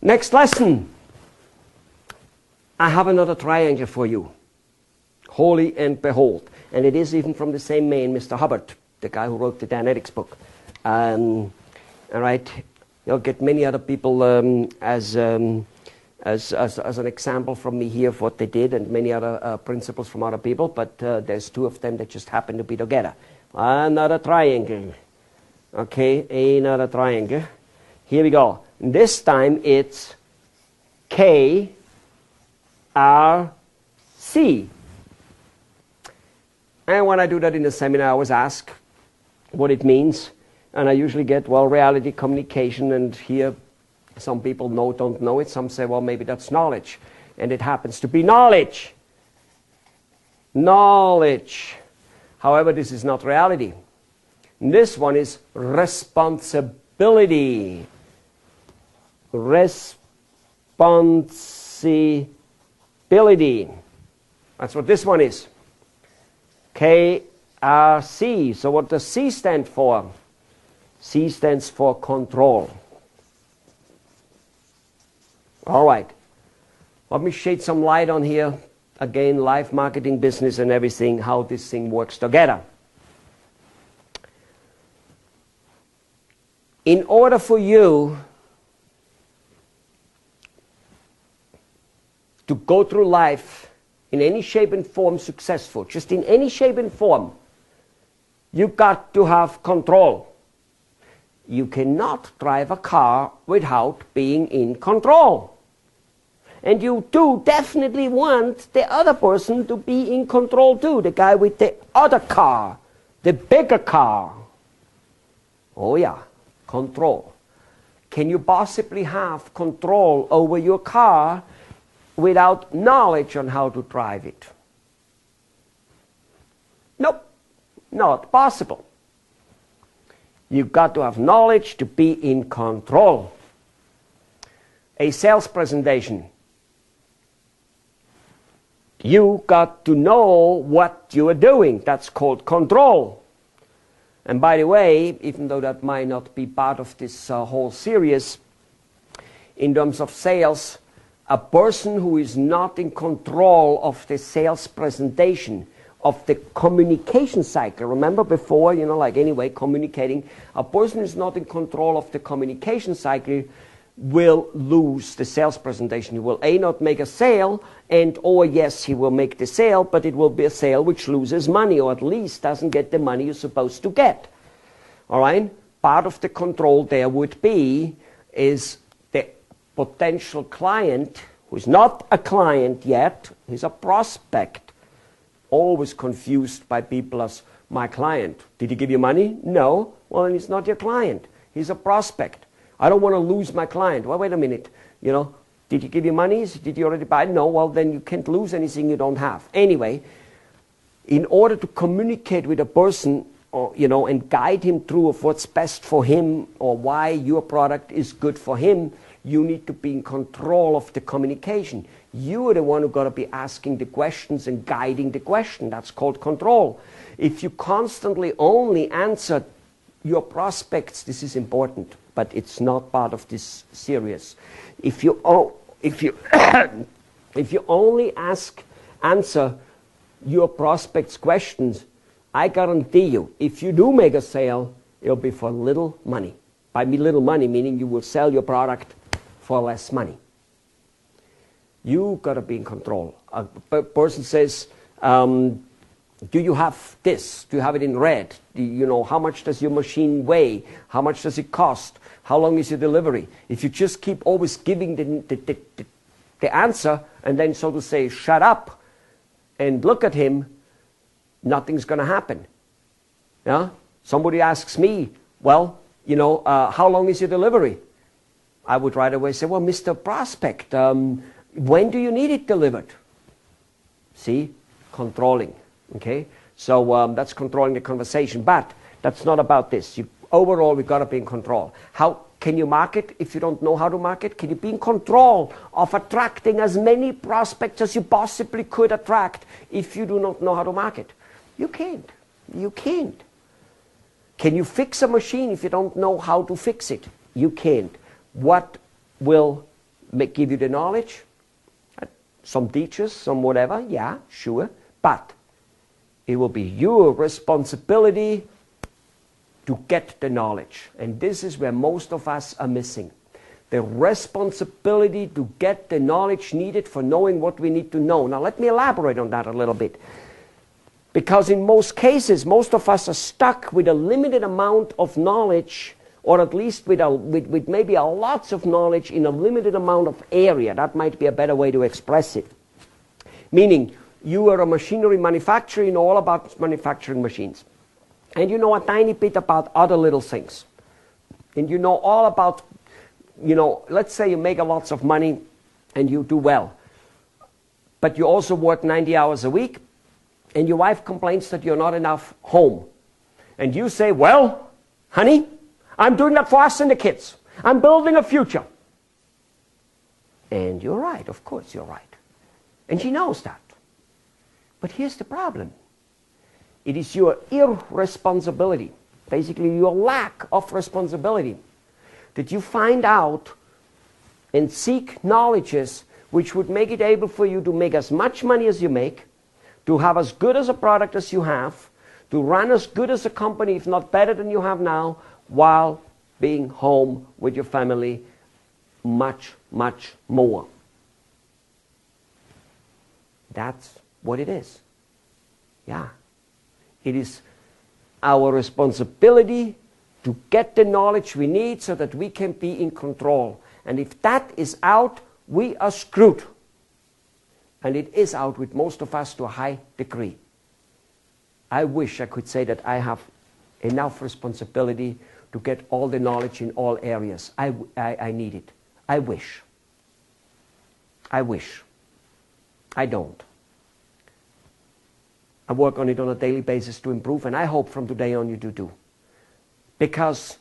Next lesson. I have another triangle for you. Holy and behold. And it is even from the same man, Mr. Hubbard, the guy who wrote the Dianetics book. All right. You'll get many other people as an example from me here of what they did, and many other principles from other people, but there's two of them that just happen to be together. Another triangle. Okay, another triangle. Here we go. This time it's KRC. And when I do that in a seminar, I always ask what it means. And I usually get, well, reality, communication, and here some people don't know it. Some say, well, maybe that's knowledge. And it happens to be knowledge. Knowledge. However, this is not reality. This one is responsibility. Responsibility. That's what this one is. KRC. So what does C stand for? C stands for control. All right. Let me shed some light on here. Again, life, marketing, business, and everything, how this thing works together. In order for you to go through life in any shape and form successful, just in any shape and form, you got to have control. You cannot drive a car without being in control. And you do definitely want the other person to be in control too, the guy with the other car, the bigger car. Oh yeah, control. Can you possibly have control over your car without knowledge on how to drive it? Nope, not possible. You've got to have knowledge to be in control. A sales presentation. You got to know what you are doing. That's called control. And by the way, even though that might not be part of this whole series, in terms of sales, a person who is not in control of the sales presentation, of the communication cycle. Remember before, like anyway, communicating. A person who is not in control of the communication cycle will lose the sales presentation. He will not make a sale, or yes, he will make the sale, but it will be a sale which loses money, or at least doesn't get the money you're supposed to get. All right? Part of the control there would be is the potential client, who is not a client yet, he's a prospect. Always confused by people as my client. Did he give you money? No. Well, then he's not your client. He's a prospect. I don't want to lose my client. Well, wait a minute. Did he give you money? Did you already buy? No. Well, then you can't lose anything you don't have. Anyway, in order to communicate with a person, and guide him through of what's best for him or why your product is good for him, you need to be in control of the communication. You are the one who got to be asking the questions and guiding the question. That's called control. If you constantly only answer your prospects, this is important, but it's not part of this series. If you only answer your prospects' questions, I guarantee you, if you do make a sale, it'll be for little money. By little money, meaning you will sell your product for less money. You got to be in control. A person says, do you have this? Do you have it in red? How much does your machine weigh? How much does it cost? How long is your delivery? If you just keep always giving the answer and then, so to say, shut up and look at him, nothing's going to happen. Yeah? Somebody asks me, well, how long is your delivery? I would right away say, well, Mr. Prospect, when do you need it delivered? See? Controlling. Okay? So that's controlling the conversation. But that's not about this. Overall, we've got to be in control. How can you market if you don't know how to market? Can you be in control of attracting as many prospects as you possibly could attract if you do not know how to market? You can't. You can't. Can you fix a machine if you don't know how to fix it? You can't. What will give you the knowledge. Some teachers, some whatever, yeah, sure. But it will be your responsibility to get the knowledge. And this is where most of us are missing. The responsibility to get the knowledge needed for knowing what we need to know. Now let me elaborate on that a little bit. Because in most cases, most of us are stuck with a limited amount of knowledge, or at least with maybe a lots of knowledge in a limited amount of area. That might be a better way to express it. Meaning, you are a machinery manufacturer, you know all about manufacturing machines. And you know a tiny bit about other little things. And you know all about, let's say you make a lots of money and you do well. But you also work 90 hours a week, and your wife complains that you're not enough home. And you say, well, honey, I'm doing that for us and the kids. I'm building a future. And you're right, of course you're right. And she knows that. But here's the problem. It is your irresponsibility, basically your lack of responsibility, that you find out and seek knowledges which would make it able for you to make as much money as you make, to have as good as a product as you have, to run as good as a company, if not better than you have now, while being home with your family much, much more. That's what it is. Yeah. It is our responsibility to get the knowledge we need so that we can be in control. And if that is out, we are screwed. And it is out with most of us to a high degree. I wish I could say that I have enough responsibility to get all the knowledge in all areas. I need it. I wish. I wish. I don't. I work on it on a daily basis to improve, and I hope from today on you do too. Because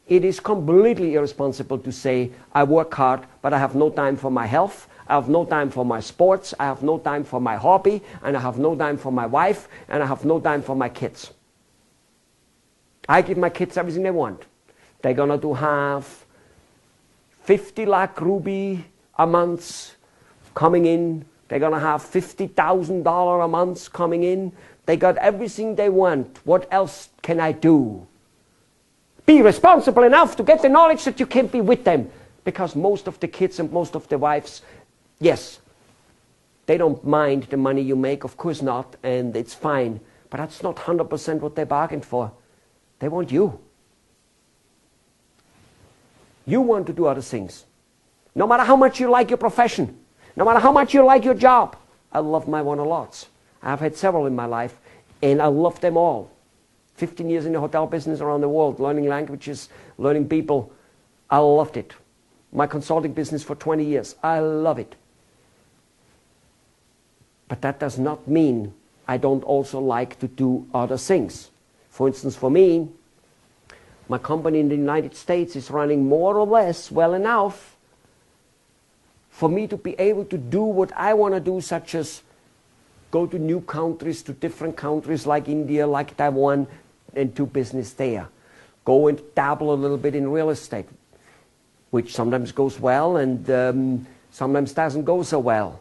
it is completely irresponsible to say, I work hard, but I have no time for my health, I have no time for my sports, I have no time for my hobby, and I have no time for my wife, and I have no time for my kids. I give my kids everything they want. They're going to have 50 lakh ruby a month coming in. They're going to have $50,000 a month coming in. They got everything they want. What else can I do? Be responsible enough to get the knowledge that you can be with them. Because most of the kids and most of the wives, yes, they don't mind the money you make, of course not, and it's fine. But that's not 100% what they bargained for. They want you. You want to do other things. No matter how much you like your profession, no matter how much you like your job. I love my one a lot. I've had several in my life, and I love them all. 15 years in the hotel business around the world, learning languages, learning people. I loved it. My consulting business for 20 years. I love it. But that does not mean I don't also like to do other things. For instance, for me, my company in the United States is running more or less well enough for me to be able to do what I want to do, such as go to new countries, to different countries like India, like Taiwan, and do business there. Go and dabble a little bit in real estate, which sometimes goes well and sometimes doesn't go so well.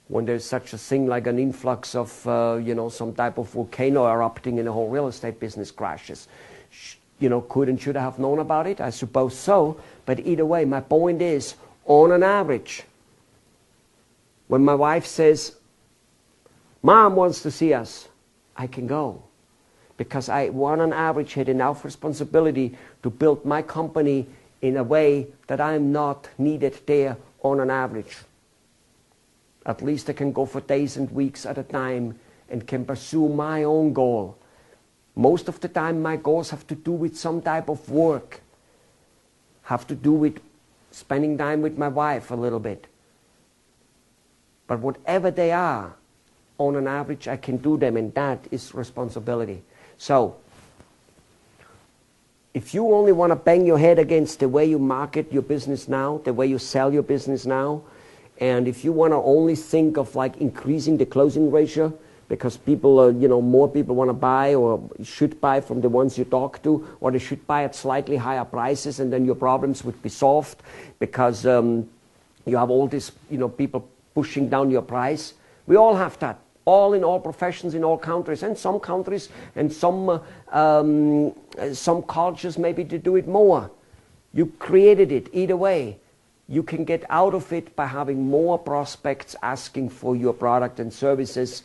When there's such a thing like an influx of, some type of volcano erupting and the whole real estate business crashes. Could and should I have known about it? I suppose so. But either way, my point is, on an average, when my wife says, Mom wants to see us, I can go. Because I, on an average, had enough responsibility to build my company in a way that I'm not needed there on an average. At least I can go for days and weeks at a time and can pursue my own goal. Most of the time my goals have to do with some type of work, have to do with spending time with my wife a little bit. But whatever they are, on an average I can do them, and that is responsibility. So, if you only want to bang your head against the way you market your business now, the way you sell your business now, and if you want to only think of like increasing the closing ratio, because people, more people want to buy or should buy from the ones you talk to, or they should buy at slightly higher prices, and then your problems would be solved because you have all this, people pushing down your price. We all have that. All in all professions, in all countries, and some countries and some cultures maybe to do it more. You created it either way. You can get out of it by having more prospects asking for your product and services,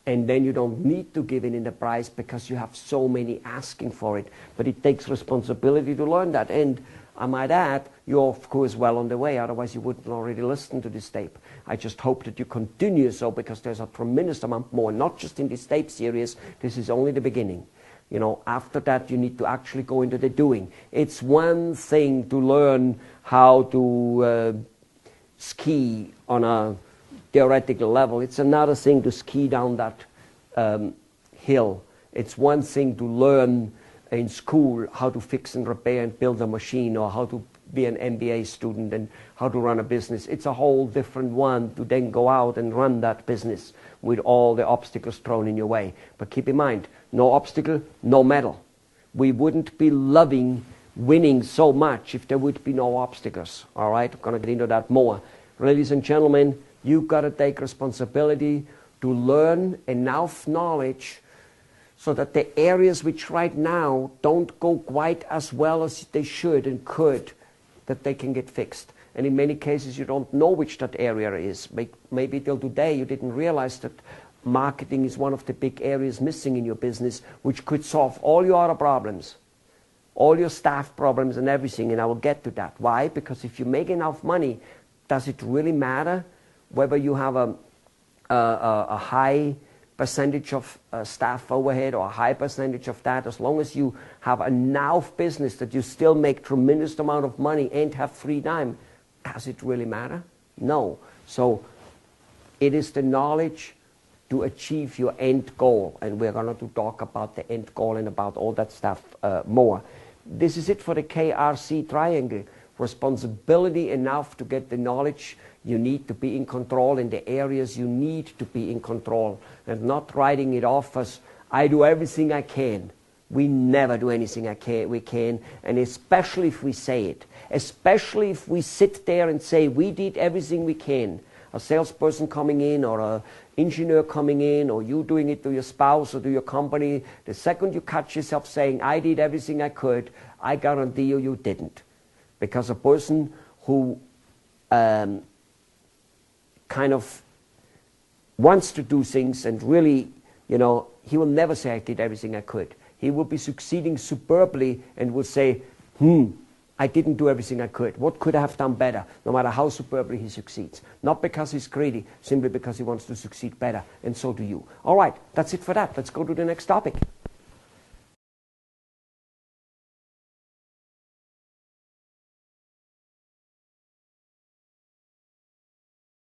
and then you don't need to give in the price because you have so many asking for it. But it takes responsibility to learn that. And I might add, you're of course well on the way, otherwise you wouldn't already listen to this tape. I just hope that you continue so, because there's a tremendous amount more, not just in this tape series. This is only the beginning. After that you need to actually go into the doing. It's one thing to learn how to ski on a theoretical level. It's another thing to ski down that hill. It's one thing to learn in school how to fix and repair and build a machine, or how to be an MBA student and how to run a business. It's a whole different one to then go out and run that business with all the obstacles thrown in your way. But keep in mind, no obstacle, no medal. We wouldn't be loving winning so much if there would be no obstacles. All right, I'm going to get into that more. Ladies and gentlemen, you've got to take responsibility to learn enough knowledge so that the areas which right now don't go quite as well as they should and could, that they can get fixed. And in many cases you don't know which that area is. Maybe till today you didn't realize that marketing is one of the big areas missing in your business, which could solve all your other problems, all your staff problems and everything. And I will get to that. Why? Because if you make enough money, does it really matter whether you have a high percentage of staff overhead or a high percentage of that? As long as you have enough business that you still make tremendous amount of money and have free time, does it really matter? No. So it is the knowledge to achieve your end goal, and we're going to talk about the end goal and about all that stuff more. This is it for the KRC triangle. Responsibility enough to get the knowledge you need to be in control in the areas you need to be in control, and not writing it off as I do everything I can. We never do anything we can, and especially if we say it. Especially if we sit there and say we did everything we can. A salesperson coming in, or an engineer coming in, or you doing it to your spouse or to your company, the second you catch yourself saying I did everything I could, I guarantee you didn't. Because a person who kind of wants to do things and really, he will never say I did everything I could. He will be succeeding superbly and will say, I didn't do everything I could. What could I have done better? No matter how superbly he succeeds. Not because he's greedy, simply because he wants to succeed better. And so do you. All right, that's it for that. Let's go to the next topic.